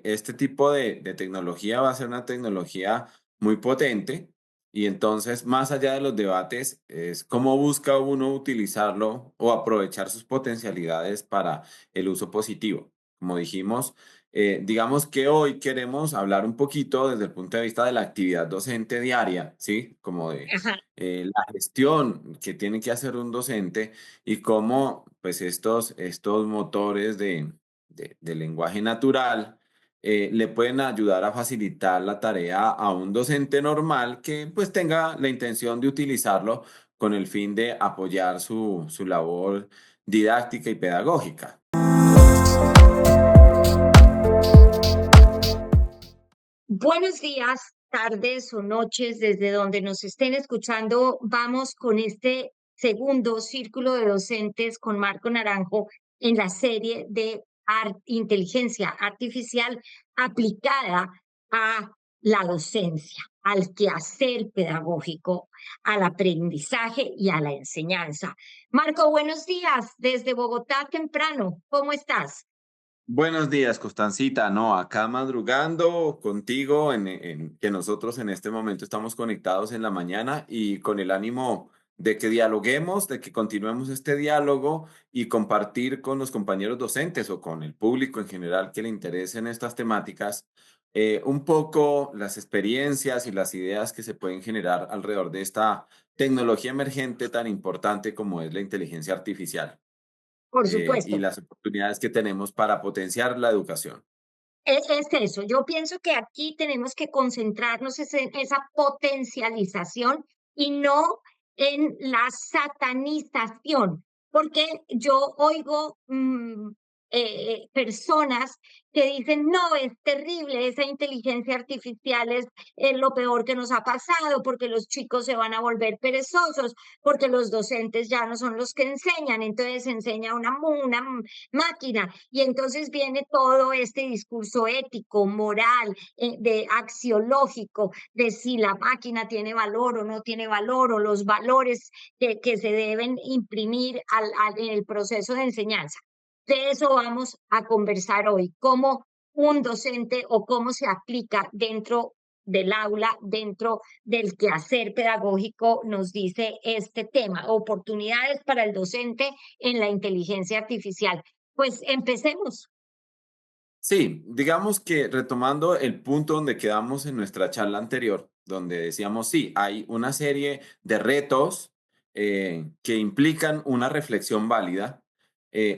este tipo de tecnología va a ser una tecnología muy potente y entonces, más allá de los debates, es cómo busca uno utilizarlo o aprovechar sus potencialidades para el uso positivo. Como dijimos, digamos que hoy queremos hablar un poquito desde el punto de vista de la actividad docente diaria, ¿sí? Como de Ajá. la gestión que tiene que hacer un docente y cómo pues estos motores de lenguaje natural le pueden ayudar a facilitar la tarea a un docente normal que pues tenga la intención de utilizarlo con el fin de apoyar su labor didáctica y pedagógica. Buenos días, tardes o noches, desde donde nos estén escuchando. Vamos con este segundo círculo de docentes con Marco Naranjo en la serie de inteligencia artificial aplicada a la docencia, al quehacer pedagógico, al aprendizaje y a la enseñanza. Marco, buenos días desde Bogotá temprano. ¿Cómo estás? Buenos días, Costancita. No, acá madrugando contigo, que nosotros en este momento estamos conectados en la mañana y con el ánimo de que dialoguemos, de que continuemos este diálogo y compartir con los compañeros docentes o con el público en general que le interesen estas temáticas, un poco las experiencias y las ideas que se pueden generar alrededor de esta tecnología emergente tan importante como es la inteligencia artificial Por y supuesto. las oportunidades que tenemos para potenciar la educación. Es eso, yo pienso que aquí tenemos que concentrarnos en esa potencialización y no en la satanización, porque yo oigo personas que dicen, no, es terrible, esa inteligencia artificial es lo peor que nos ha pasado, porque los chicos se van a volver perezosos, porque los docentes ya no son los que enseñan, entonces enseña una máquina. Y entonces viene todo este discurso ético, moral, de axiológico, de si la máquina tiene valor o no tiene valor, o los valores que se deben imprimir en el proceso de enseñanza. De eso vamos a conversar hoy, cómo un docente o cómo se aplica dentro del aula, dentro del quehacer pedagógico, nos dice este tema, oportunidades para el docente en la inteligencia artificial. Pues empecemos. Sí, digamos que retomando el punto donde quedamos en nuestra charla anterior, donde decíamos, sí, hay una serie de retos que implican una reflexión válida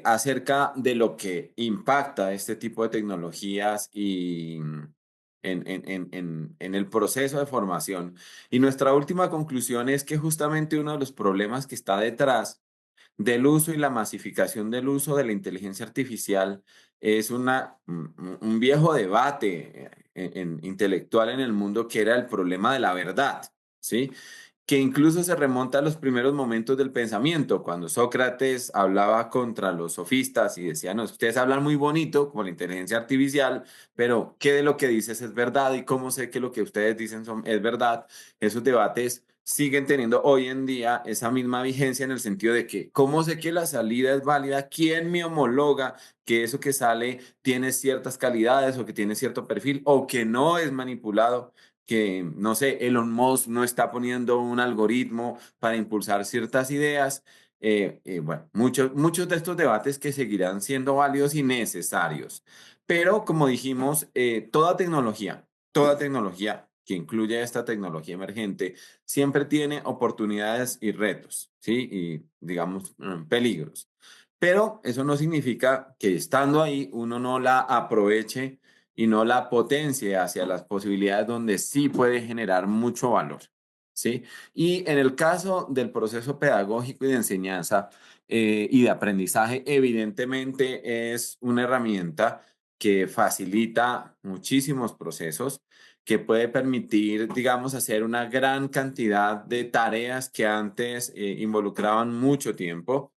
acerca de lo que impacta este tipo de tecnologías y en el proceso de formación. Y nuestra última conclusión es que justamente uno de los problemas que está detrás del uso y la masificación del uso de la inteligencia artificial es un viejo debate intelectual en el mundo que era el problema de la verdad, ¿sí? Que incluso se remonta a los primeros momentos del pensamiento, cuando Sócrates hablaba contra los sofistas y decía, no, ustedes hablan muy bonito como la inteligencia artificial, pero ¿qué de lo que dices es verdad y cómo sé que lo que ustedes dicen es verdad? Esos debates siguen teniendo hoy en día esa misma vigencia en el sentido de que, ¿cómo sé que la salida es válida? ¿Quién me homologa que eso que sale tiene ciertas calidades o que tiene cierto perfil o que no es manipulado? Que, no sé, Elon Musk no está poniendo un algoritmo para impulsar ciertas ideas. Bueno, muchos de estos debates que seguirán siendo válidos y necesarios. Pero como dijimos, toda tecnología que incluye esta tecnología emergente, siempre tiene oportunidades y retos, ¿sí? Y, digamos, peligros. Pero eso no significa que estando ahí uno no la aproveche y no la potencie hacia las posibilidades donde sí puede generar mucho valor, ¿sí? Y en el caso del proceso pedagógico y de enseñanza y de aprendizaje, evidentemente es una herramienta que facilita muchísimos procesos, que puede permitir, digamos, hacer una gran cantidad de tareas que antes involucraban mucho tiempo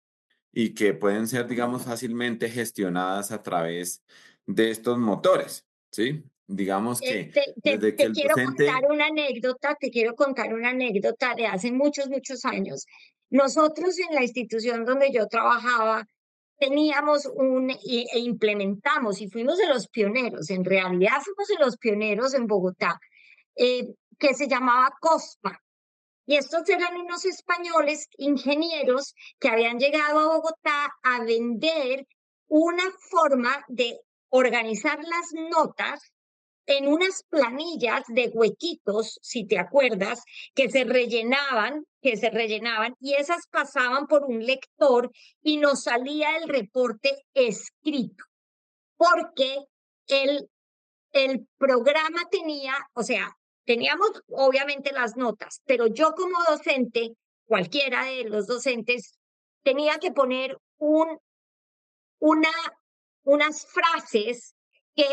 y que pueden ser, digamos, fácilmente gestionadas a través de estos motores, ¿sí? Digamos que desde que Te el quiero contar docente... una anécdota, te quiero contar una anécdota de hace muchos, muchos años. Nosotros en la institución donde yo trabajaba, teníamos e implementamos, y fuimos de los pioneros, en realidad fuimos de los pioneros en Bogotá, que se llamaba COSPA. Y estos eran unos españoles ingenieros que habían llegado a Bogotá a vender una forma de organizar las notas en unas planillas de huequitos, si te acuerdas, que se rellenaban y esas pasaban por un lector y nos salía el reporte escrito, porque el, el programa tenía, o sea, teníamos obviamente las notas, pero yo como docente, cualquiera de los docentes, tenía que poner una, unas frases que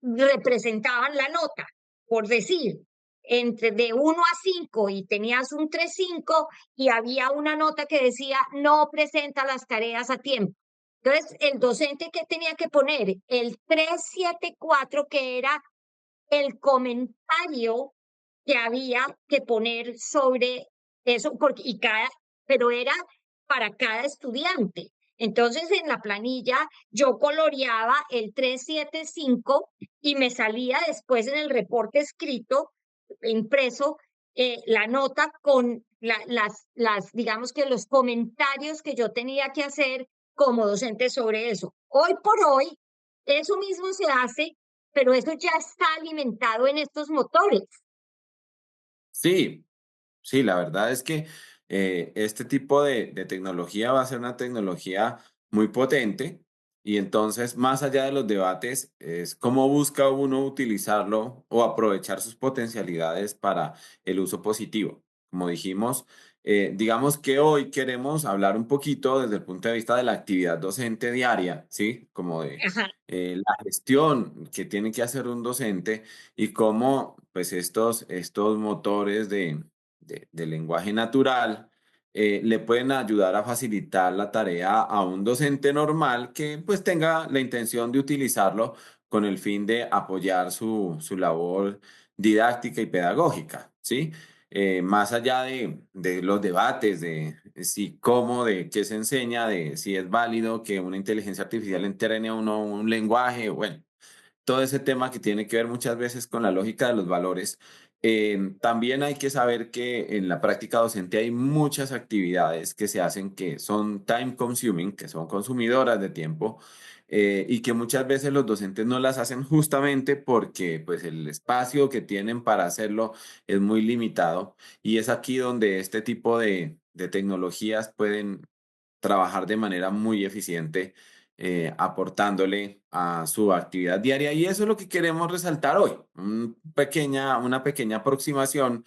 representaban la nota, por decir, entre de 1 a 5 y tenías un 3,5 y había una nota que decía no presenta las tareas a tiempo. Entonces, el docente que tenía que poner el 374 que era el comentario que había que poner sobre eso, porque, pero era para cada estudiante. Entonces, en la planilla yo coloreaba el 375 y me salía después en el reporte escrito, impreso, la nota con digamos que los comentarios que yo tenía que hacer como docente sobre eso. Hoy por hoy, eso mismo se hace, pero eso ya está alimentado en estos motores. Sí, sí, la verdad es que este tipo de tecnología va a ser una tecnología muy potente y entonces, más allá de los debates, es cómo busca uno utilizarlo o aprovechar sus potencialidades para el uso positivo. Como dijimos, digamos que hoy queremos hablar un poquito desde el punto de vista de la actividad docente diaria, ¿sí? Como de Ajá. la gestión que tiene que hacer un docente y cómo, pues, estos motores de lenguaje natural, le pueden ayudar a facilitar la tarea a un docente normal que pues tenga la intención de utilizarlo con el fin de apoyar su labor didáctica y pedagógica, ¿sí? Más allá de los debates de si cómo, de qué se enseña, de si es válido que una inteligencia artificial entrene a uno un lenguaje, bueno, todo ese tema que tiene que ver muchas veces con la lógica de los valores. También hay que saber que en la práctica docente hay muchas actividades que se hacen que son time consuming, que son consumidoras de tiempo, y que muchas veces los docentes no las hacen justamente porque pues el espacio que tienen para hacerlo es muy limitado y es aquí donde este tipo de tecnologías pueden trabajar de manera muy eficiente, aportándole a su actividad diaria. Y eso es lo que queremos resaltar hoy, una pequeña aproximación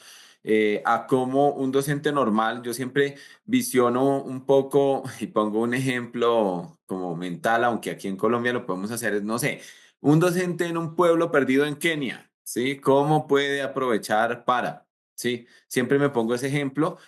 a cómo un docente normal, yo siempre visiono un poco y pongo un ejemplo como mental, aunque aquí en Colombia lo podemos hacer, es, no sé, un docente en un pueblo perdido en Kenia, ¿sí? ¿Cómo puede aprovechar para? Sí, siempre me pongo ese ejemplo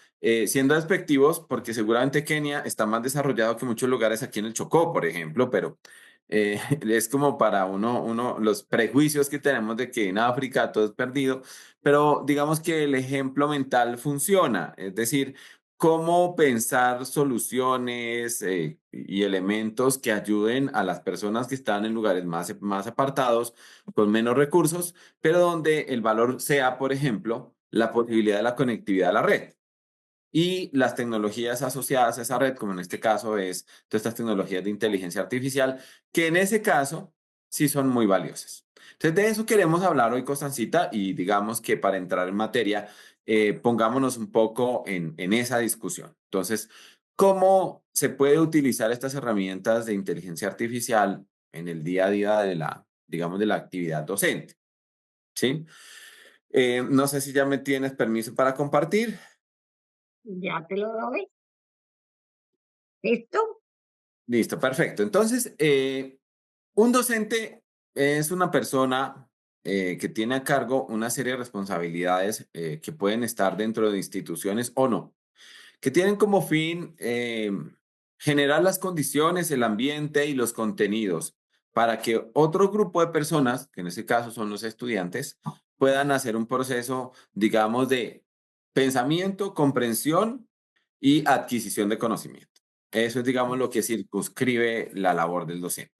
siendo despectivos, porque seguramente Kenia está más desarrollado que muchos lugares aquí en el Chocó, por ejemplo, pero es como para uno, los prejuicios que tenemos de que en África todo es perdido, pero digamos que el ejemplo mental funciona, es decir, cómo pensar soluciones y elementos que ayuden a las personas que están en lugares más apartados, con menos recursos, pero donde el valor sea, por ejemplo, la posibilidad de la conectividad a la red y las tecnologías asociadas a esa red, como en este caso es todas estas tecnologías de inteligencia artificial, que en ese caso sí son muy valiosas. Entonces, de eso queremos hablar hoy, Constancita, y digamos que para entrar en materia, pongámonos un poco en esa discusión. Entonces, ¿cómo se puede utilizar estas herramientas de inteligencia artificial en el día a día de digamos, de la actividad docente? ¿Sí? No sé si ya me tienes permiso para compartir. Ya te lo doy. ¿Listo? Listo, perfecto. Entonces, un docente es una persona que tiene a cargo una serie de responsabilidades que pueden estar dentro de instituciones o no, que tienen como fin generar las condiciones, el ambiente y los contenidos para que otro grupo de personas, que en este caso son los estudiantes, puedan hacer un proceso, digamos, de pensamiento, comprensión y adquisición de conocimiento. Eso es, digamos, lo que circunscribe la labor del docente.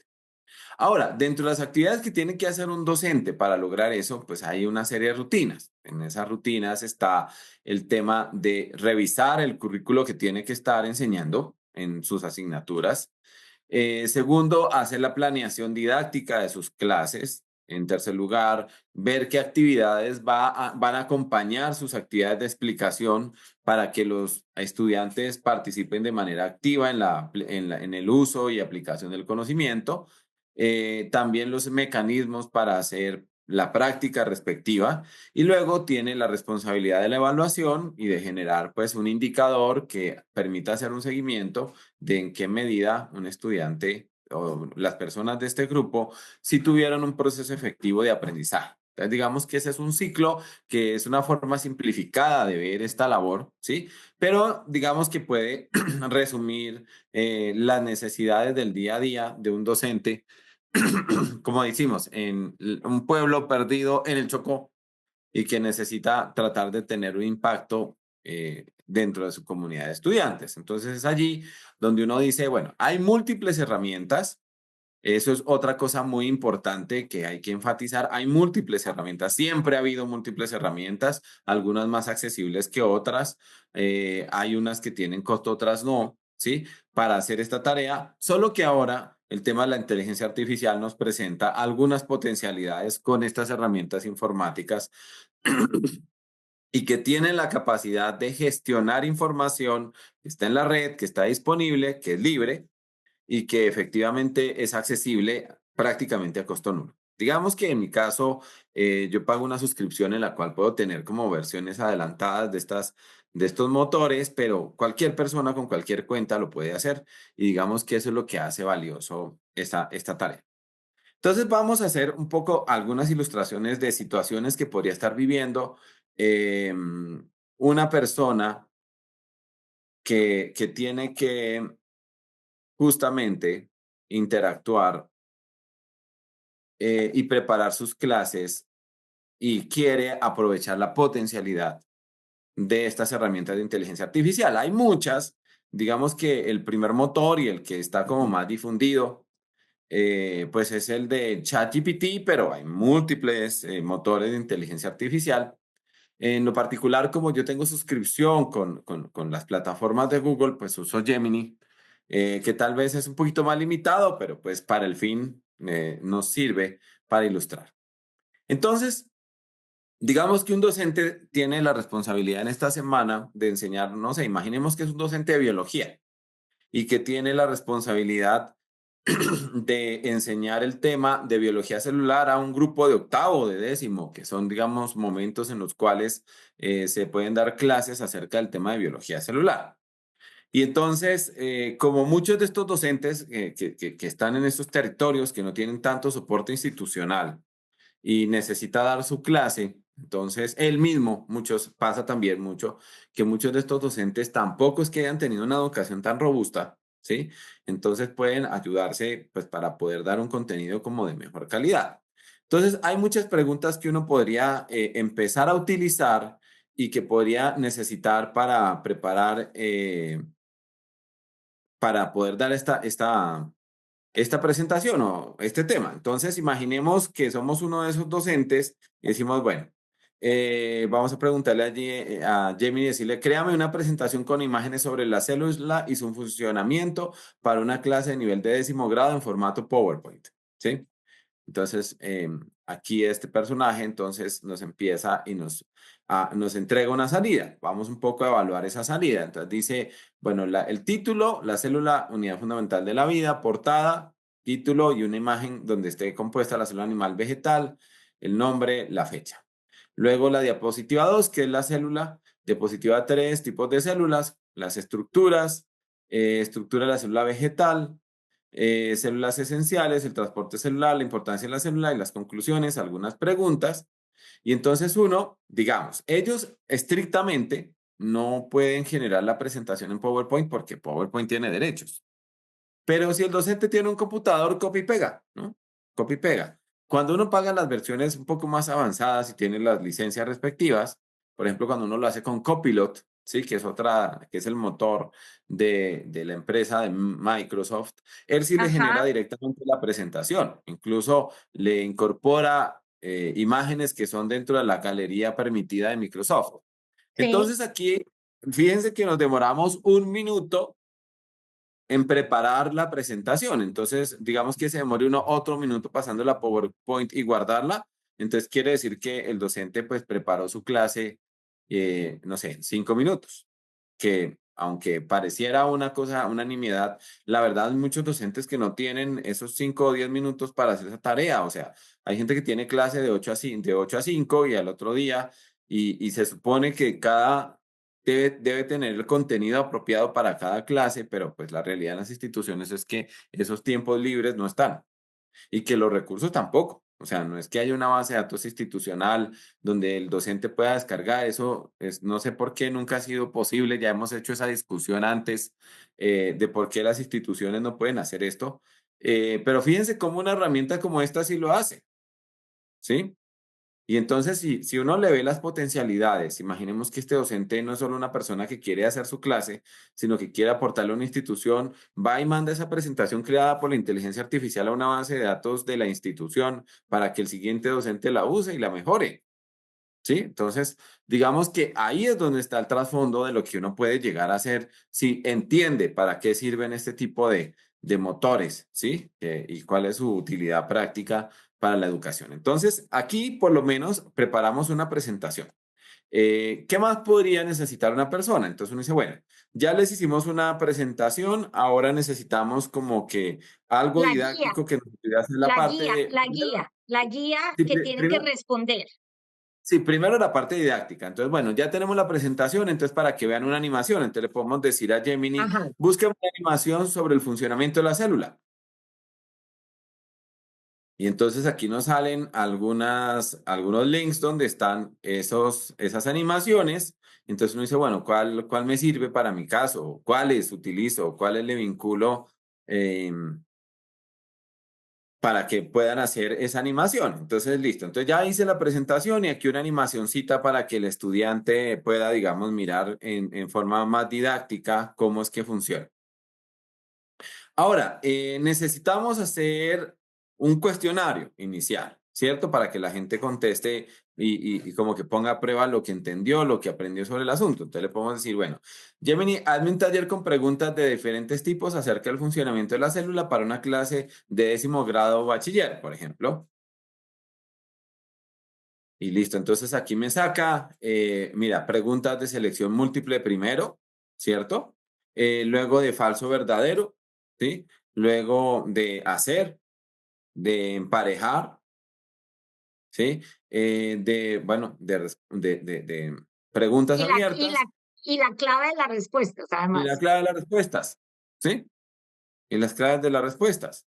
Ahora, dentro de las actividades que tiene que hacer un docente para lograr eso, pues hay una serie de rutinas. En esas rutinas está el tema de revisar el currículo que tiene que estar enseñando en sus asignaturas. Segundo, hacer la planeación didáctica de sus clases. En tercer lugar, ver qué actividades van a acompañar sus actividades de explicación para que los estudiantes participen de manera activa en el uso y aplicación del conocimiento. También los mecanismos para hacer la práctica respectiva y luego tiene la responsabilidad de la evaluación y de generar pues un indicador que permita hacer un seguimiento de en qué medida un estudiante o las personas de este grupo si tuvieron un proceso efectivo de aprendizaje. Entonces, digamos que ese es un ciclo que es una forma simplificada de ver esta labor, ¿sí? Pero digamos que puede resumir las necesidades del día a día de un docente, como decimos, en un pueblo perdido en el Chocó y que necesita tratar de tener un impacto dentro de su comunidad de estudiantes. Entonces es allí donde uno dice, bueno, hay múltiples herramientas. Eso es otra cosa muy importante que hay que enfatizar. Hay múltiples herramientas, siempre ha habido múltiples herramientas, algunas más accesibles que otras. Hay unas que tienen costo, otras no, ¿sí? Para hacer esta tarea, solo que ahora el tema de la inteligencia artificial nos presenta algunas potencialidades con estas herramientas informáticas y que tienen la capacidad de gestionar información que está en la red, que está disponible, que es libre y que efectivamente es accesible prácticamente a costo nulo. Digamos que en mi caso, yo pago una suscripción en la cual puedo tener como versiones adelantadas de estos motores, pero cualquier persona con cualquier cuenta lo puede hacer y digamos que eso es lo que hace valioso esta tarea. Entonces vamos a hacer un poco algunas ilustraciones de situaciones que podría estar viviendo una persona que tiene que justamente interactuar y preparar sus clases y quiere aprovechar la potencialidad de estas herramientas de inteligencia artificial. Hay muchas, digamos que el primer motor y el que está como más difundido, pues es el de ChatGPT, pero hay múltiples motores de inteligencia artificial. En lo particular, como yo tengo suscripción con las plataformas de Google, pues uso Gemini, que tal vez es un poquito más limitado, pero pues para el fin nos sirve para ilustrar. Entonces, digamos que un docente tiene la responsabilidad en esta semana de enseñar, no sé, imaginemos que es un docente de biología y que tiene la responsabilidad de enseñar el tema de biología celular a un grupo de octavo, de décimo, que son, digamos, momentos en los cuales se pueden dar clases acerca del tema de biología celular. Y entonces, como muchos de estos docentes que están en estos territorios que no tienen tanto soporte institucional, y necesita dar su clase, entonces él mismo, pasa también mucho, que muchos de estos docentes tampoco es que hayan tenido una educación tan robusta, ¿sí? Entonces pueden ayudarse pues para poder dar un contenido como de mejor calidad. Entonces hay muchas preguntas que uno podría empezar a utilizar y que podría necesitar para preparar, para poder dar esta presentación o este tema. Entonces, imaginemos que somos uno de esos docentes y decimos, bueno, vamos a preguntarle a Gemini y decirle, créame una presentación con imágenes sobre la célula y su funcionamiento para una clase de nivel de décimo grado en formato PowerPoint, ¿sí? Entonces, aquí este personaje entonces nos empieza y nos entrega una salida. Vamos un poco a evaluar esa salida. Entonces dice, bueno, el título, la célula, unidad fundamental de la vida, portada, título y una imagen donde esté compuesta la célula animal vegetal, el nombre, la fecha. Luego la diapositiva 2, que es la célula, diapositiva 3, tipos de células, las estructuras, estructura de la célula vegetal, células esenciales, el transporte celular, la importancia de la célula y las conclusiones, algunas preguntas. Y entonces uno, digamos, ellos estrictamente no pueden generar la presentación en PowerPoint porque PowerPoint tiene derechos. Pero si el docente tiene un computador, copy y pega, ¿no? Copy y pega. Cuando uno paga las versiones un poco más avanzadas y tiene las licencias respectivas, por ejemplo, cuando uno lo hace con Copilot, ¿sí? Que es que es el motor de la empresa de Microsoft, él sí le genera Ajá, directamente la presentación, incluso le incorpora imágenes que son dentro de la galería permitida de Microsoft. sí, Entonces aquí, fíjense que nos demoramos un minuto en preparar la presentación. Entonces, digamos que se demore uno otro minuto pasando la PowerPoint y guardarla. Entonces, quiere decir que el docente pues preparó su clase, no sé, en 5 minutos, que aunque pareciera una cosa, una nimiedad, la verdad hay muchos docentes que no tienen esos 5 o 10 minutos para hacer esa tarea. O sea, hay gente que tiene clase de 8 a 5 y al otro día, y se supone que cada debe tener el contenido apropiado para cada clase, pero pues la realidad en las instituciones es que esos tiempos libres no están y que los recursos tampoco. O sea, no es que haya una base de datos institucional donde el docente pueda descargar eso, no sé por qué nunca ha sido posible, ya hemos hecho esa discusión antes de por qué las instituciones no pueden hacer esto, pero fíjense cómo una herramienta como esta sí lo hace, ¿sí? Y entonces, si uno le ve las potencialidades, imaginemos que este docente no es solo una persona que quiere hacer su clase, sino que quiere aportarle a una institución, va y manda esa presentación creada por la inteligencia artificial a una base de datos de la institución para que el siguiente docente la use y la mejore. ¿Sí? Entonces, digamos que ahí es donde está el trasfondo de lo que uno puede llegar a hacer si entiende para qué sirven este tipo de motores, ¿sí? Y cuál es su utilidad práctica para la educación. Entonces, aquí por lo menos preparamos una presentación. ¿Qué más podría necesitar una persona? Entonces uno dice, bueno, ya les hicimos una presentación, ahora necesitamos como que algo la guía, didáctico que nos ayude a hacer la parte de, primero, la guía sí, que tienen que primero, responder. sí, primero la parte didáctica. Entonces, bueno, ya tenemos la presentación, entonces para que vean una animación, entonces le podemos decir a Gemini, Ajá. busca una animación sobre el funcionamiento de la célula. Y entonces aquí nos salen algunos links donde están esas animaciones. Entonces uno dice, bueno, ¿cuál me sirve para mi caso? ¿Cuáles utilizo? ¿Cuáles le vinculo para que puedan hacer esa animación? Entonces, listo. Entonces ya hice la presentación y aquí una animacioncita para que el estudiante pueda, digamos, mirar en forma más didáctica cómo es que funciona. Ahora, necesitamos hacer un cuestionario inicial, ¿cierto? Para que la gente conteste y como que ponga a prueba lo que entendió, lo que aprendió sobre el asunto. Entonces le podemos decir, bueno, Gemini, hazme un taller con preguntas de diferentes tipos acerca del funcionamiento de la célula para una clase de 10º grado o bachiller, por ejemplo. Y listo, entonces aquí me saca, mira, preguntas de selección múltiple primero, ¿cierto? Luego de falso verdadero, ¿sí? Luego de hacer, de emparejar, ¿sí? Bueno, de preguntas Y la, y la, abiertas y la clave de las respuestas, y la además. clave de las respuestas, ¿sí? Y las claves de las respuestas.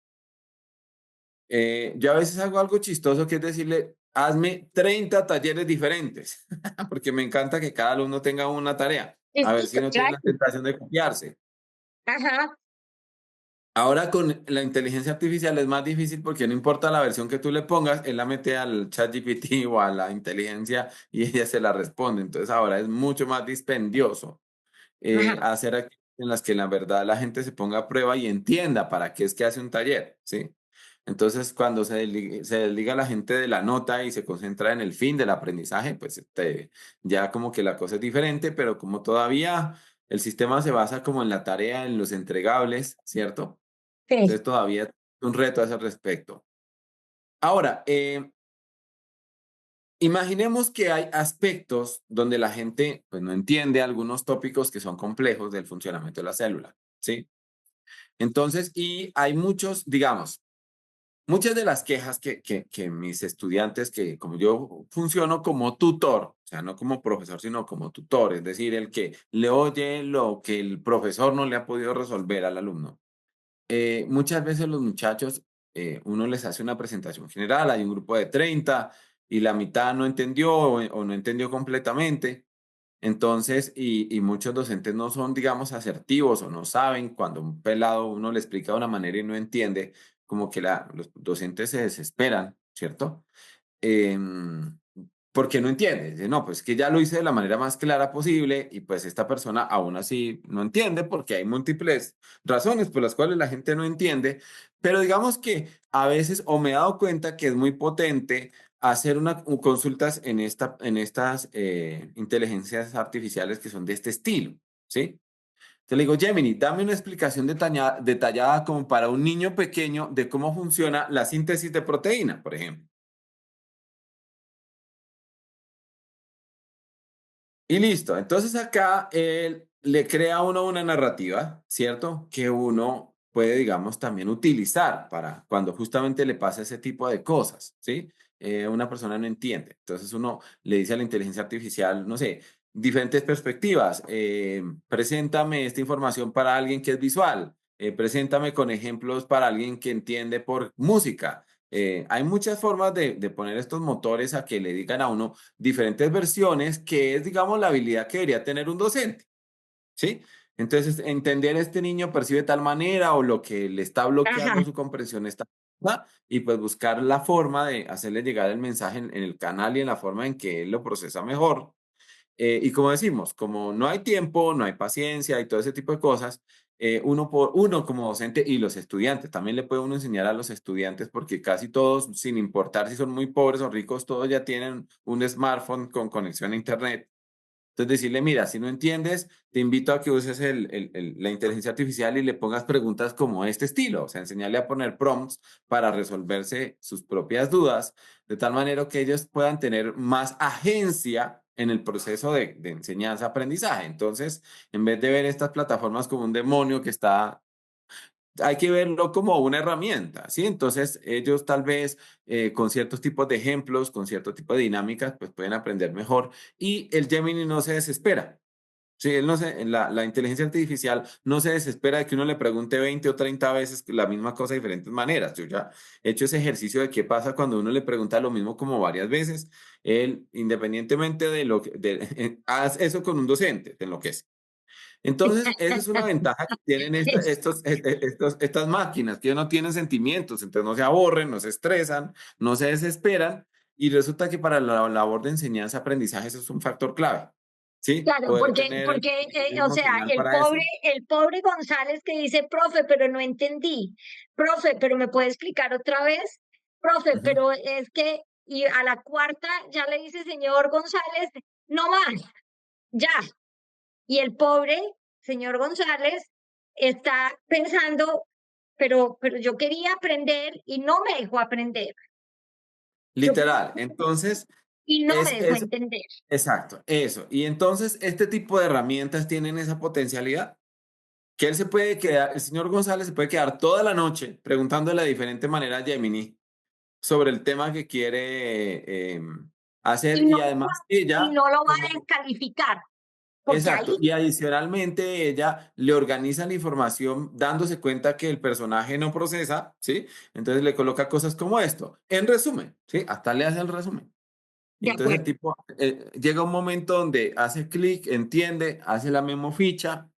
Yo a veces hago algo chistoso que es decirle, hazme 30 talleres diferentes, porque me encanta que cada alumno tenga una tarea, a ver si Listo, no tiene la claro. tentación de copiarse. Ajá. Ahora con la inteligencia artificial es más difícil porque no importa la versión que tú le pongas, él la mete al ChatGPT o a la inteligencia y ella se la responde. Entonces ahora es mucho más dispendioso Ajá. hacer actividades en las que la verdad la gente se ponga a prueba y entienda para qué es que hace un taller, ¿sí? Entonces, cuando se desliga la gente de la nota y se concentra en el fin del aprendizaje, pues ya como que la cosa es diferente, pero como todavía el sistema se basa como en la tarea, en los entregables, ¿cierto? Sí. Entonces todavía es un reto a ese respecto. Ahora, imaginemos que hay aspectos donde la gente pues, no entiende algunos tópicos que son complejos del funcionamiento de la célula, ¿sí? Entonces, y hay muchos, digamos, muchas de las quejas que mis estudiantes, que como yo funciono como tutor, o sea, no como profesor, sino como tutor, es decir, el que le oye lo que el profesor no le ha podido resolver al alumno. Muchas veces los muchachos, uno les hace una presentación general, hay un grupo de 30 y la mitad no entendió o no entendió completamente. Entonces, y muchos docentes no son, digamos, asertivos o no saben cuando un pelado uno le explica de una manera y no entiende, como que los docentes se desesperan, ¿cierto? Em, porque no entiende. Dice, no, pues que ya lo hice de la manera más clara posible y pues esta persona aún así no entiende porque hay múltiples razones por las cuales la gente no entiende, pero digamos que a veces o me he dado cuenta que es muy potente hacer consultas en estas inteligencias artificiales que son de este estilo, ¿sí? Te le digo, Gemini, dame una explicación detallada como para un niño pequeño de cómo funciona la síntesis de proteína, por ejemplo. Y listo. Entonces acá él le crea a uno una narrativa, ¿cierto? Que uno puede, digamos, también utilizar para cuando justamente le pasa ese tipo de cosas, ¿sí? Una persona no entiende. Entonces uno le dice a la inteligencia artificial, no sé, diferentes perspectivas. Preséntame esta información para alguien que es visual. Preséntame con ejemplos para alguien que entiende por música. Hay muchas formas de poner estos motores a que le digan a uno diferentes versiones, que es, digamos, la habilidad que debería tener un docente, ¿sí? Entonces, entender este niño percibe de tal manera o lo que le está Ajá. bloqueando su comprensión está, ¿va? Y pues buscar la forma de hacerle llegar el mensaje en el canal y en la forma en que él lo procesa mejor. Y como decimos, como no hay tiempo, no hay paciencia y todo ese tipo de cosas, uno como docente y los estudiantes, también le puede uno enseñar a los estudiantes porque casi todos, sin importar si son muy pobres o ricos, todos ya tienen un smartphone con conexión a internet. Entonces decirle, mira, si no entiendes, te invito a que uses la inteligencia artificial y le pongas preguntas como este estilo, o sea, enseñarle a poner prompts para resolverse sus propias dudas, de tal manera que ellos puedan tener más agencia en el proceso de enseñanza-aprendizaje. Entonces, en vez de ver estas plataformas como un demonio que está, hay que verlo como una herramienta, ¿sí? Entonces, ellos tal vez con ciertos tipos de ejemplos, con cierto tipo de dinámicas, pues pueden aprender mejor y el Gemini no se desespera. Sí, él no se, la inteligencia artificial no se desespera de que uno le pregunte 20 o 30 veces la misma cosa de diferentes maneras. Yo ya he hecho ese ejercicio de qué pasa cuando uno le pregunta lo mismo como varias veces. Él, independientemente de lo que, haz eso con un docente, te enloquece. Entonces, esa es una ventaja que tienen estas máquinas, que no tienen sentimientos, entonces no se aburren, no se estresan, no se desesperan, y resulta que para la labor de enseñanza-aprendizaje eso es un factor clave, ¿sí? Claro, Poder tener el o mecanismo sea, emocional para eso. el pobre González que dice, profe, pero no entendí, profe, pero me puede explicar otra vez, profe, Ujú. pero es que, y a la cuarta ya le dice, señor González, no más, ya. Y el pobre señor González está pensando, pero yo quería aprender y no me dejó aprender, yo quería Literal. Entonces, y no me dejó es entender. exacto, eso. Y entonces, este tipo de herramientas tienen esa potencialidad que él se puede quedar, el señor González se puede quedar toda la noche preguntándole de diferente manera a Gemini sobre el tema que quiere Y hacer no, y además y ella, no lo va a como, descalificar, porque exacto, ahí, y adicionalmente ella le organiza la información dándose cuenta que el personaje no procesa, ¿sí? Entonces le coloca cosas como esto, en resumen, ¿sí? Hasta le hace el resumen. Y de entonces acuerdo. el tipo llega un momento donde hace clic, entiende, hace la memo ficha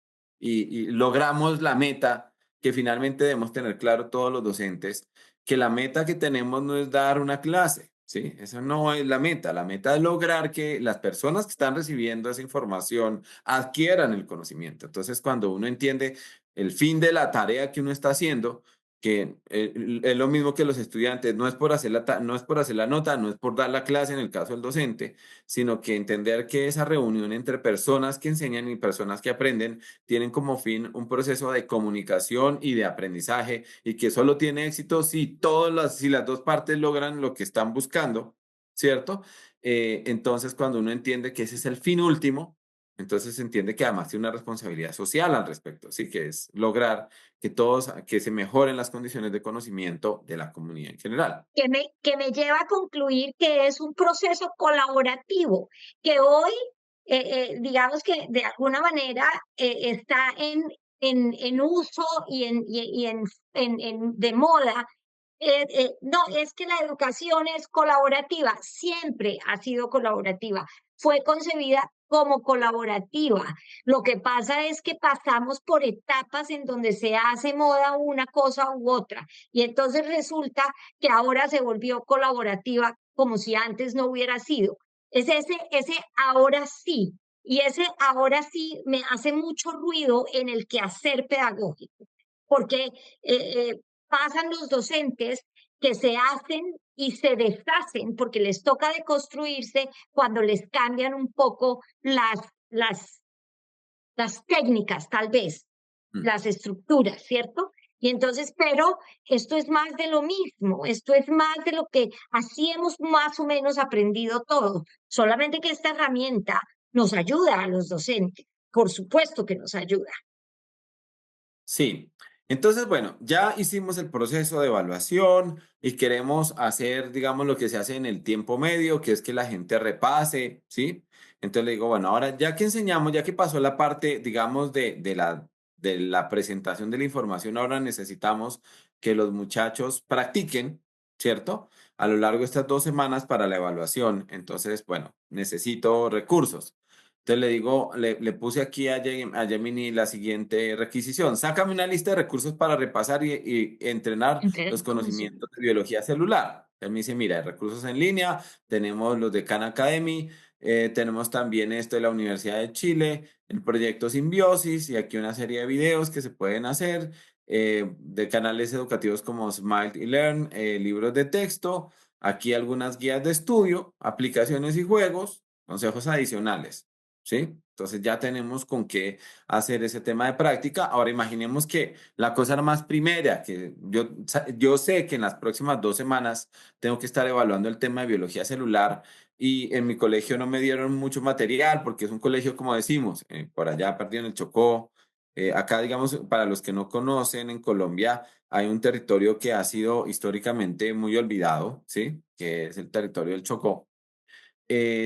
y logramos la meta que finalmente debemos tener claro todos los docentes, que la meta que tenemos no es dar una clase, ¿sí? Eso no es la meta. La meta es lograr que las personas que están recibiendo esa información adquieran el conocimiento. Entonces, cuando uno entiende el fin de la tarea que uno está haciendo, que es lo mismo que los estudiantes, no es por hacer no es por hacer la nota, no es por dar la clase en el caso del docente, sino que entender que esa reunión entre personas que enseñan y personas que aprenden tienen como fin un proceso de comunicación y de aprendizaje y que solo tiene éxito si las dos partes logran lo que están buscando, ¿cierto? Entonces, cuando uno entiende que ese es el fin último, entonces se entiende que además tiene una responsabilidad social al respecto, sí, que es lograr que se mejoren las condiciones de conocimiento de la comunidad en general. Que me lleva a concluir que es un proceso colaborativo, que hoy, digamos que de alguna manera está en uso y de moda. No, es que la educación es colaborativa, siempre ha sido colaborativa, fue concebida como colaborativa. Lo que pasa es que pasamos por etapas en donde se hace moda una cosa u otra y entonces resulta que ahora se volvió colaborativa como si antes no hubiera sido. Es ese ahora sí. Y ese ahora sí me hace mucho ruido en el quehacer pedagógico, porque pasan los docentes que se hacen y se deshacen porque les toca deconstruirse cuando les cambian un poco las técnicas, tal vez, Mm. las estructuras, ¿cierto? Y entonces, pero esto es más de lo mismo, esto es más de lo que así hemos más o menos aprendido todo, solamente que esta herramienta nos ayuda a los docentes, por supuesto que nos ayuda. Sí. Entonces, bueno, ya hicimos el proceso de evaluación y queremos hacer, digamos, lo que se hace en el tiempo medio, que es que la gente repase, ¿sí? Entonces le digo, bueno, ahora ya que enseñamos, ya que pasó la parte, digamos, de la presentación de la información, ahora necesitamos que los muchachos practiquen, ¿cierto? A lo largo de estas 2 semanas para la evaluación. Entonces, bueno, necesito recursos. Entonces le digo, le puse aquí a Gemini la siguiente requisición. Sácame una lista de recursos para repasar y entrenar Entre los recursos. conocimientos de biología celular. Él me dice, mira, recursos en línea, tenemos los de Khan Academy, tenemos también esto de la Universidad de Chile, el proyecto Simbiosis y aquí una serie de videos que se pueden hacer de canales educativos como Smile y Learn, libros de texto, aquí algunas guías de estudio, aplicaciones y juegos, consejos adicionales. ¿Sí? Entonces ya tenemos con qué hacer ese tema de práctica. Ahora imaginemos que la cosa era más primera, que yo sé que en las próximas 2 semanas tengo que estar evaluando el tema de biología celular y en mi colegio no me dieron mucho material porque es un colegio, como decimos, por allá perdido en el Chocó. Acá, digamos, para los que no conocen, en Colombia hay un territorio que ha sido históricamente muy olvidado, ¿sí? Que es el territorio del Chocó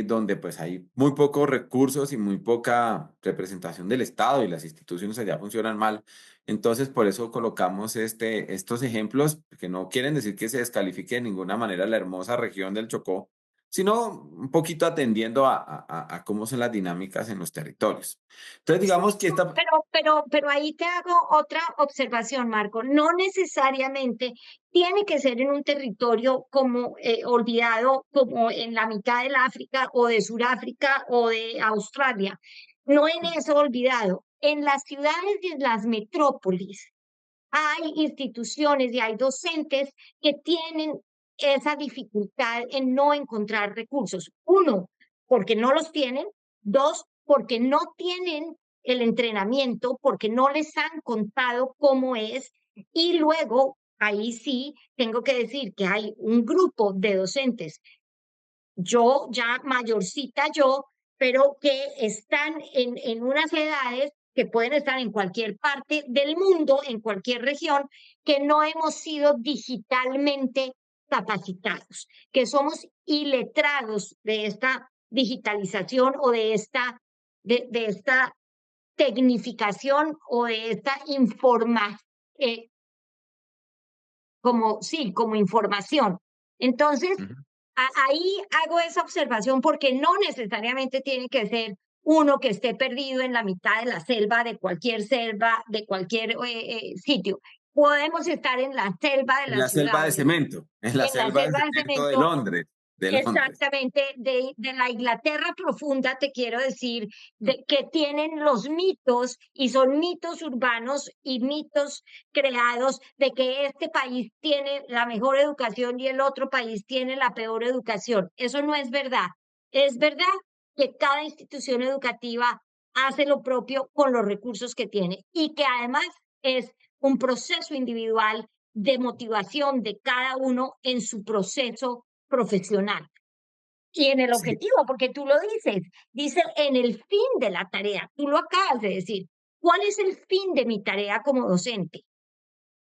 donde pues hay muy pocos recursos y muy poca representación del Estado y las instituciones allá funcionan mal. Entonces, por eso colocamos estos ejemplos, que no quieren decir que se descalifique de ninguna manera la hermosa región del Chocó, sino un poquito atendiendo a cómo son las dinámicas en los territorios. Entonces, digamos que esta... Pero ahí te hago otra observación, Marco. No necesariamente tiene que ser en un territorio como olvidado, como en la mitad del África o de Sudáfrica o de Australia. No en eso olvidado. En las ciudades y en las metrópolis hay instituciones y hay docentes que tienen esa dificultad en no encontrar recursos. Uno, porque no los tienen. Dos, porque no tienen el entrenamiento, porque no les han contado cómo es. Y luego, ahí sí, tengo que decir que hay un grupo de docentes, yo ya mayorcita yo, pero que están en unas edades que pueden estar en cualquier parte del mundo, en cualquier región, que no hemos sido digitalmente capacitados, que somos iletrados de esta digitalización o de esta tecnificación o de esta eh, como, sí, como información. Entonces, Ujú. ahí hago esa observación porque no necesariamente tiene que ser uno que esté perdido en la mitad de la selva, de cualquier sitio. Podemos estar en la selva de En las la selva de ciudades, cemento, en la en la selva de selva de cemento cemento. De Londres. Exactamente, de la Inglaterra profunda, te quiero decir, de que tienen los mitos y son mitos urbanos y mitos creados de que este país tiene la mejor educación y el otro país tiene la peor educación. Eso no es verdad. Es verdad que cada institución educativa hace lo propio con los recursos que tiene y que además es un proceso individual de motivación de cada uno en su proceso profesional y en el Sí. objetivo, porque tú lo dices, dice en el fin de la tarea, tú lo acabas de decir. ¿Cuál es el fin de mi tarea como docente?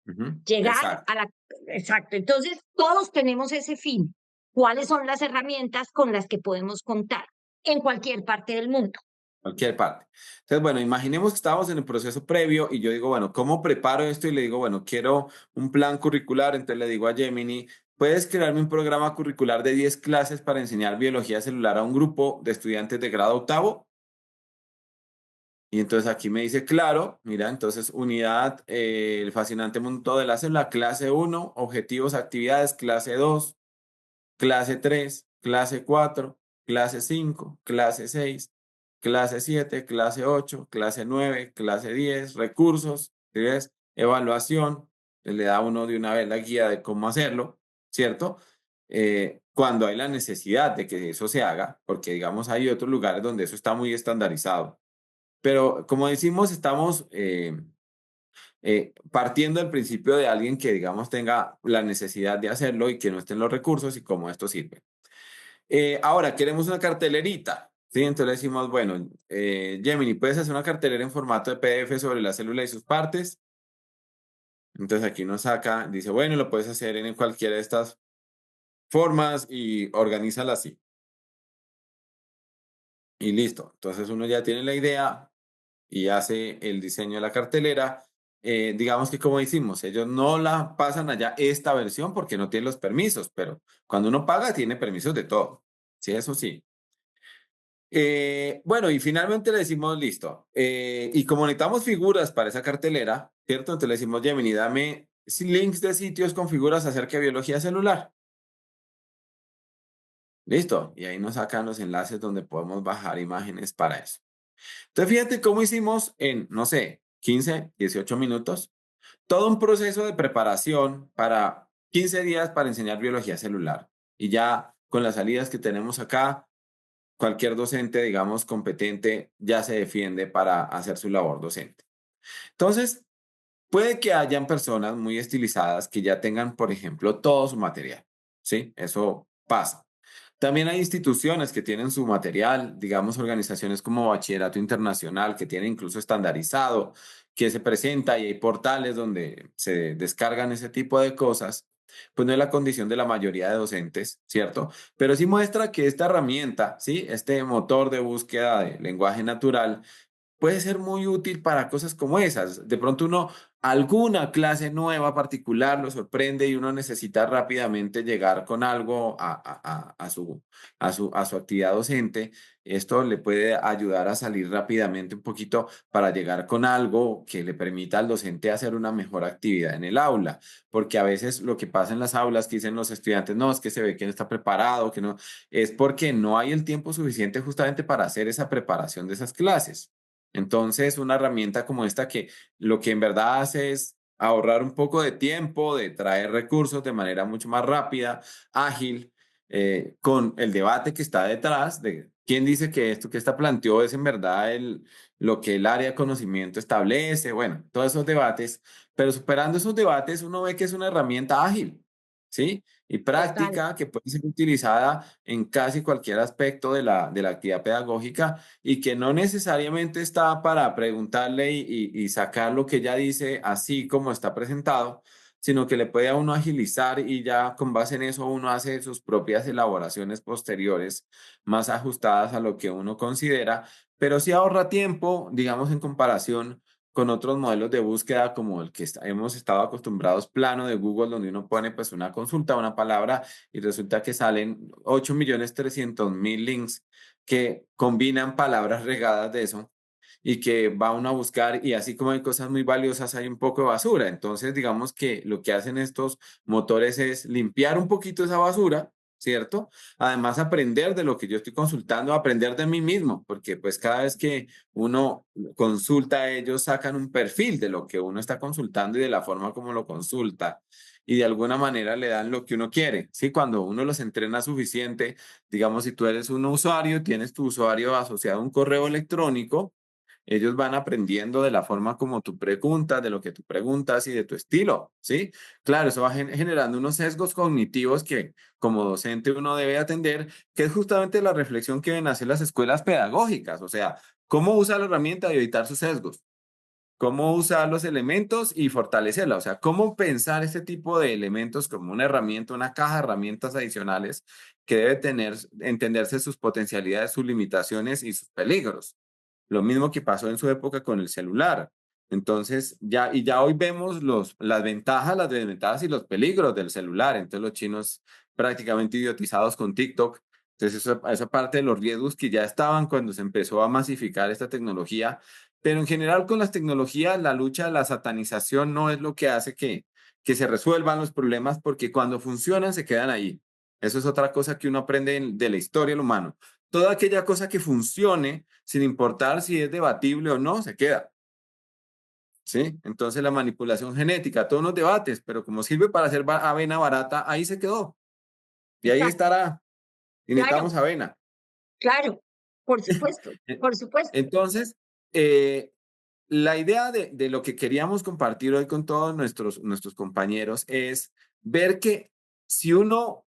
Ujú. Llegar Exacto. a la... Exacto, entonces todos tenemos ese fin. ¿Cuáles son las herramientas con las que podemos contar en cualquier parte del mundo? Cualquier parte. Entonces, bueno, imaginemos que estábamos en el proceso previo y yo digo, bueno, ¿cómo preparo esto? Y le digo, bueno, quiero un plan curricular. Entonces le digo a Gemini, ¿puedes crearme un programa curricular de 10 clases para enseñar biología celular a un grupo de estudiantes de grado octavo? Y entonces aquí me dice, claro, mira, entonces unidad, el fascinante mundo de la célula, clase uno, objetivos, actividades, clase 2, clase 3, clase 4, clase 5, clase 6, clase 7, clase 8, clase 9, clase 10, recursos, ¿sí ves? Evaluación, le da a uno de una vez la guía de cómo hacerlo, ¿cierto? Cuando hay la necesidad de que eso se haga, porque digamos hay otros lugares donde eso está muy estandarizado. Pero como decimos, estamos partiendo del principio de alguien que, digamos, tenga la necesidad de hacerlo y que no estén los recursos y cómo esto sirve. Ahora, queremos una cartelerita, ¿sí? Entonces le decimos, bueno, Gemini, ¿puedes hacer una cartelera en formato de PDF sobre la célula y sus partes? Entonces aquí nos saca, dice, bueno, lo puedes hacer en cualquiera de estas formas y organízala así. Y listo. Entonces uno ya tiene la idea y hace el diseño de la cartelera. Digamos que como hicimos, ellos no la pasan allá esta versión porque no tienen los permisos, pero cuando uno paga tiene permisos de todo. Sí, eso sí. Bueno, y finalmente le decimos, listo. Y como necesitamos figuras para esa cartelera, ¿cierto? Entonces le decimos, Gemini, dame links de sitios con figuras acerca de biología celular. Listo. Y ahí nos sacan los enlaces donde podemos bajar imágenes para eso. Entonces, fíjate cómo hicimos en, no sé, 15, 18 minutos, todo un proceso de preparación para 15 días para enseñar biología celular. Y ya con las salidas que tenemos acá, cualquier docente, digamos, competente, ya se defiende para hacer su labor docente. Entonces, puede que hayan personas muy estilizadas que ya tengan, por ejemplo, todo su material. ¿Sí? Eso pasa. También hay instituciones que tienen su material, digamos, organizaciones como Bachillerato Internacional, que tienen incluso estandarizado, que se presenta y hay portales donde se descargan ese tipo de cosas. Pues no es la condición de la mayoría de docentes, ¿cierto? Pero sí muestra que esta herramienta, ¿sí? Este motor de búsqueda de lenguaje natural puede ser muy útil para cosas como esas. De pronto uno, alguna clase nueva particular lo sorprende y uno necesita rápidamente llegar con algo a su actividad docente. Esto le puede ayudar a salir rápidamente un poquito para llegar con algo que le permita al docente hacer una mejor actividad en el aula. Porque a veces lo que pasa en las aulas que dicen los estudiantes, no, es que se ve que no está preparado, que no, es porque no hay el tiempo suficiente justamente para hacer esa preparación de esas clases. Entonces, una herramienta como esta que lo que en verdad hace es ahorrar un poco de tiempo, de traer recursos de manera mucho más rápida, ágil, con el debate que está detrás de quién dice que esto que está planteó es en verdad lo que el área de conocimiento establece, bueno, todos esos debates, pero superando esos debates uno ve que es una herramienta ágil, ¿sí? Y Total. práctica que puede ser utilizada en casi cualquier aspecto de la actividad pedagógica y que no necesariamente está para preguntarle y sacar lo que ella dice así como está presentado, sino que le puede a uno agilizar y ya con base en eso uno hace sus propias elaboraciones posteriores más ajustadas a lo que uno considera, pero sí ahorra tiempo, digamos, en comparación con otros modelos de búsqueda como el que hemos estado acostumbrados plano de Google, donde uno pone pues una consulta, una palabra y resulta que salen 8.300.000 links que combinan palabras regadas de eso y que va uno a buscar y así como hay cosas muy valiosas, hay un poco de basura. Entonces, digamos que lo que hacen estos motores es limpiar un poquito esa basura, ¿cierto? Además, aprender de lo que yo estoy consultando, aprender de mí mismo, porque pues cada vez que uno consulta, ellos sacan un perfil de lo que uno está consultando y de la forma como lo consulta. Y de alguna manera le dan lo que uno quiere, ¿sí? Cuando uno los entrena suficiente, digamos, si tú eres un usuario, tienes tu usuario asociado a un correo electrónico, ellos van aprendiendo de la forma como tú preguntas, de lo que tú preguntas y de tu estilo, ¿sí? Claro, eso va generando unos sesgos cognitivos que como docente uno debe atender, que es justamente la reflexión que deben hacer las escuelas pedagógicas, o sea, cómo usar la herramienta y evitar sus sesgos, cómo usar los elementos y fortalecerla, o sea, cómo pensar este tipo de elementos como una herramienta, una caja de herramientas adicionales que debe tener, entenderse sus potencialidades, sus limitaciones y sus peligros. Lo mismo que pasó en su época con el celular. Entonces, ya hoy vemos las ventajas, las desventajas y los peligros del celular. Entonces, los chinos prácticamente idiotizados con TikTok. Entonces, esa parte de los riesgos que ya estaban cuando se empezó a masificar esta tecnología. Pero en general, con las tecnologías, la lucha, la satanización no es lo que hace que se resuelvan los problemas, porque cuando funcionan se quedan ahí. Eso es otra cosa que uno aprende de la historia del humano. toda aquella cosa que funcione, sin importar si es debatible o no, se queda, ¿sí? Entonces la manipulación genética, todos los debates, pero como sirve para hacer avena barata, ahí se quedó. Y ahí exacto, estará. Y claro, necesitamos avena. claro, E- por supuesto. Entonces, eh, la idea de lo que queríamos compartir hoy con todos nuestros compañeros es ver que si uno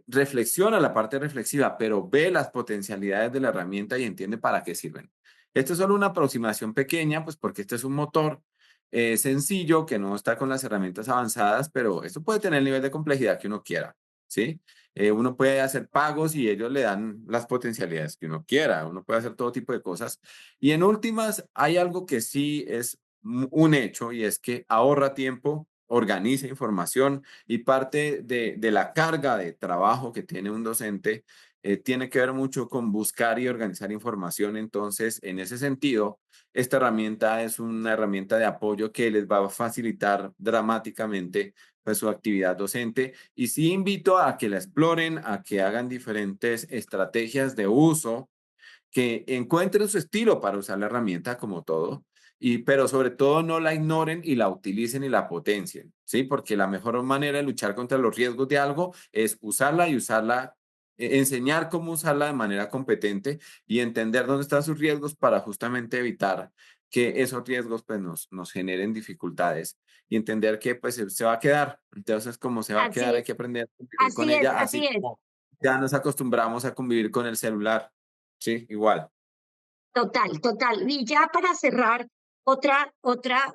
reflexiona la parte reflexiva, pero ve las potencialidades de la herramienta y entiende para qué sirven. Esto es solo una aproximación pequeña, pues porque este es un motor sencillo que no está con las herramientas avanzadas, pero esto puede tener el nivel de complejidad que uno quiera, ¿sí? Uno puede hacer pagos y ellos le dan las potencialidades que uno quiera. Uno puede hacer todo tipo de cosas y en últimas, hay algo que sí es un hecho y es que ahorra tiempo, organiza información y parte de la carga de trabajo que tiene un docente tiene que ver mucho con buscar y organizar información. Entonces, en ese sentido, esta herramienta es una herramienta de apoyo que les va a facilitar dramáticamente pues, su actividad docente. Y sí invito a que la exploren, a que hagan diferentes estrategias de uso que encuentren su estilo para usar la herramienta como todo, pero sobre todo no la ignoren y la utilicen y la potencien, ¿sí? Porque la mejor manera de luchar contra los riesgos de algo es usarla y usarla, enseñar cómo usarla de manera competente y entender dónde están sus riesgos para justamente evitar que esos riesgos pues, nos generen dificultades y entender que pues se va a quedar. Entonces, como se va a quedar, hay Así, que aprender a convivir con así es, ella, así así es. como ya nos acostumbramos a convivir con el celular. Sí, igual. Total, total. Y ya para cerrar, otra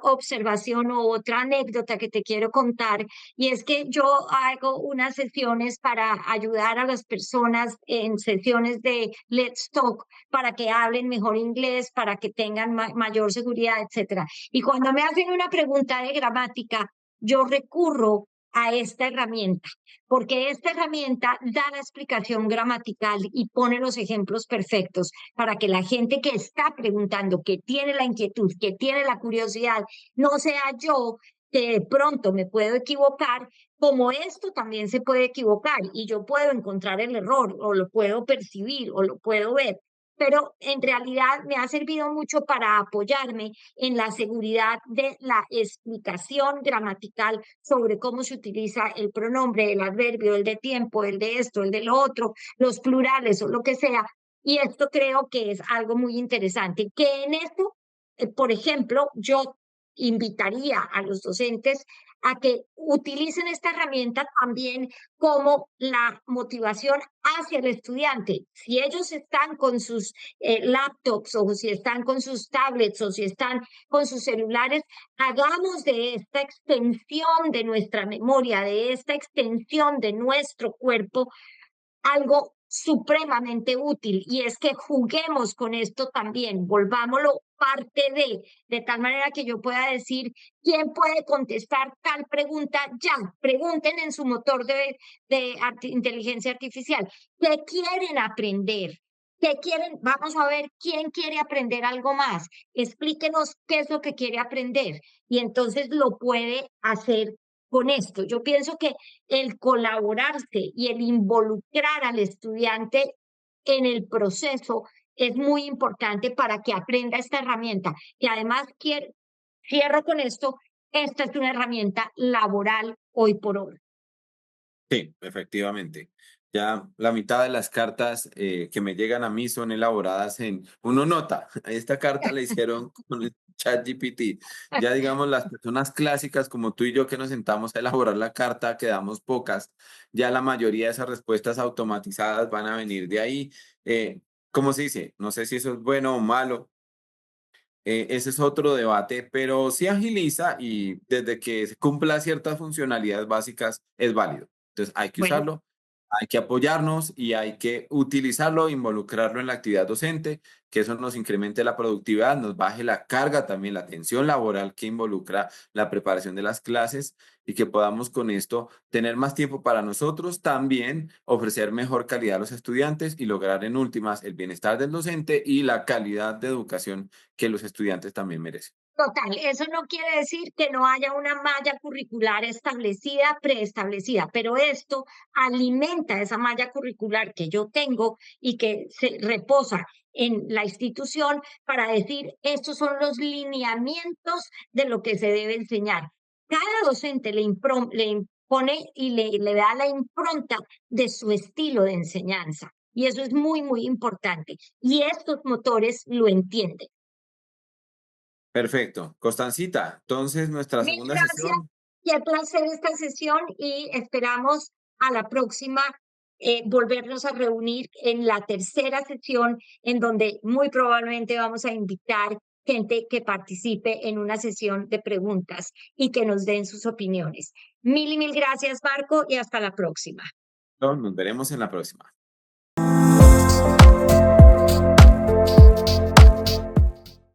observación o otra anécdota que te quiero contar, y es que yo hago unas sesiones para ayudar a las personas en sesiones de Let's Talk, para que hablen mejor inglés, para que tengan mayor seguridad, etcétera. Y cuando me hacen una pregunta de gramática, yo recurro a esta herramienta, porque esta herramienta da la explicación gramatical y pone los ejemplos perfectos para que la gente que está preguntando, que tiene la inquietud, que tiene la curiosidad, no sea yo que de pronto me puedo equivocar, como esto también se puede equivocar y yo puedo encontrar el error o lo puedo percibir o lo puedo ver. Pero en realidad me ha servido mucho para apoyarme en la seguridad de la explicación gramatical sobre cómo se utiliza el pronombre, el adverbio, el de tiempo, el de esto, el de lo otro, los plurales o lo que sea, y esto creo que es algo muy interesante, que en esto, por ejemplo, yo invitaría a los docentes a que utilicen esta herramienta también como la motivación hacia el estudiante. Si ellos están con sus laptops o si están con sus tablets o si están con sus celulares, hagamos de esta extensión de nuestra memoria, de esta extensión de nuestro cuerpo, algo supremamente útil y es que juguemos con esto también, volvámoslo parte de tal manera que yo pueda decir quién puede contestar tal pregunta ya, pregunten en su motor de inteligencia artificial, ¿qué quieren aprender? ¿Qué quieren? Vamos a ver quién quiere aprender algo más. Explíquenos qué es lo que quiere aprender y entonces lo puede hacer con esto. Yo pienso que el colaborarse y el involucrar al estudiante en el proceso es muy importante para que aprenda esta herramienta. Y además, cierro con esto, esta es una herramienta laboral hoy por hoy. Sí, efectivamente. Ya la mitad de las cartas que me llegan a mí son elaboradas uno nota, esta carta la hicieron con el ChatGPT. Ya digamos, las personas clásicas como tú y yo que nos sentamos a elaborar la carta, quedamos pocas, ya la mayoría de esas respuestas automatizadas van a venir de ahí. ¿Cómo se dice? No sé si eso es bueno o malo. Ese es otro debate, pero sí agiliza y desde que se cumpla ciertas funcionalidades básicas es válido. Entonces hay que Bueno, usarlo, hay que apoyarnos y hay que utilizarlo, involucrarlo en la actividad docente, que eso nos incremente la productividad, nos baje la carga también, la tensión laboral que involucra la preparación de las clases y que podamos con esto tener más tiempo para nosotros, también ofrecer mejor calidad a los estudiantes y lograr en últimas el bienestar del docente y la calidad de educación que los estudiantes también merecen. Total, eso no quiere decir que no haya una malla curricular establecida, preestablecida, pero esto alimenta esa malla curricular que yo tengo y que se reposa en la institución para decir, estos son los lineamientos de lo que se debe enseñar. Cada docente le impone y le da la impronta de su estilo de enseñanza. Y eso es muy, muy importante. Y estos motores lo entienden. Perfecto. Constancita, entonces nuestra Mil segunda gracias, sesión. qué placer esta sesión y esperamos a la próxima volvernos a reunir en la tercera sesión, en donde muy probablemente vamos a invitar gente que participe en una sesión de preguntas y que nos den sus opiniones. Mil y mil gracias, Marco, y hasta la próxima. Nos veremos en la próxima.